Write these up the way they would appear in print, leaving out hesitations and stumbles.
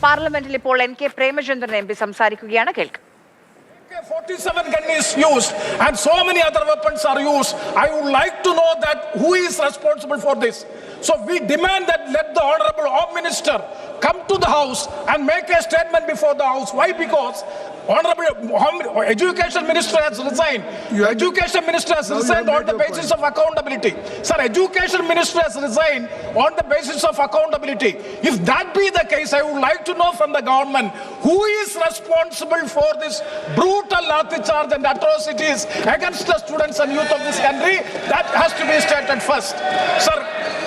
പാർലമെന്റിൽ ഇപ്പോൾ NK Premachandran MP സംസാരിക്കുകയാണ്. കേൾക്കാം. 47 gun is used and so many other weapons are used. I would like to know that who is responsible for this. So we demand that let the Honorable Home Minister come to the House and make a statement before the House. Why? Because Honorable Education Minister has resigned. Education Minister has resigned on the basis of accountability. Sir, Education Minister has resigned on the basis of accountability. If that be the case, I would like to know from the government who is responsible for this brutal lathi charge and atrocities against the students and youth of this country. That has to be stated first. Sir,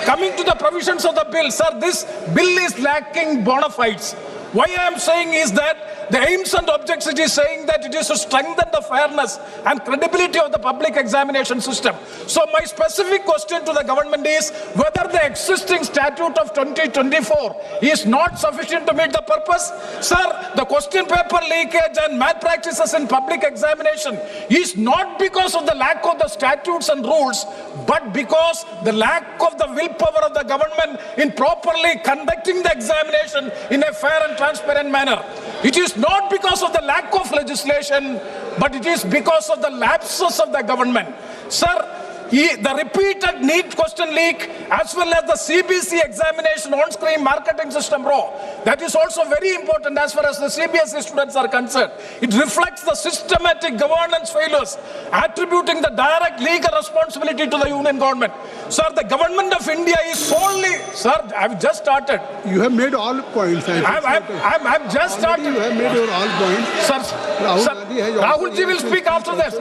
coming to the provisions of the bill, sir, this bill is lacking bona fides. Why I am saying is that the aims and objects, it is saying that it is to strengthen the fairness and credibility of the public examination system. So my specific question to the government is whether the existing statute of 2024 is not sufficient to meet the purpose. Sir, the question paper leakage and malpractices in public examination is not because of the lack of the statutes and rules, but because the lack of the willpower of the government in properly conducting the examination in a fair and transparent manner. It is not because of the lack of legislation, but it is because of the lapses of the government. Sir, the repeated NEET question leak as well as the CBSE examination on-screen marketing system raw, that is also very important as far as the CBSE students are concerned. It reflects the systematic governance failures, attributing the direct legal responsibility to the union government. Sir, the government of India is solely... Sir, I've just started. You have made all points. I've just started. You have made your all points. Sir, Rahul ji will speak after this.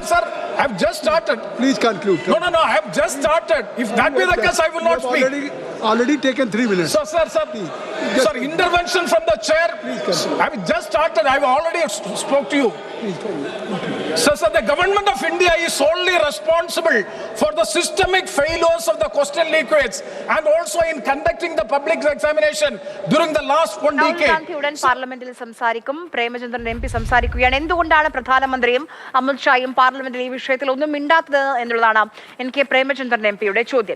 Sir, I've just started. Please conclude. No, I have just started. If that be the case, I will not speak. Already taken 3 minutes. Sir, intervention from the chair. I have just started. I have already spoke to you. Sir, the government of India is solely responsible for the systemic failures of the question leakage and also in conducting the public examination during the last 1 decade. ഗാന്ധിയുടൻ പാർലമെന്റിൽ സംസാരിക്കും. Premachandran MP സംസാരിക്കുകയാണ്. എന്തുകൊണ്ടാണ് പ്രധാനമന്ത്രിയും അമിത് ഷായും പാർലമെന്റിൽ ഈ വിഷയത്തിൽ ഒന്നും മിണ്ടാത്തത് എന്നുള്ളതാണ് NK Premachandran MPയുടെ ചോദ്യം.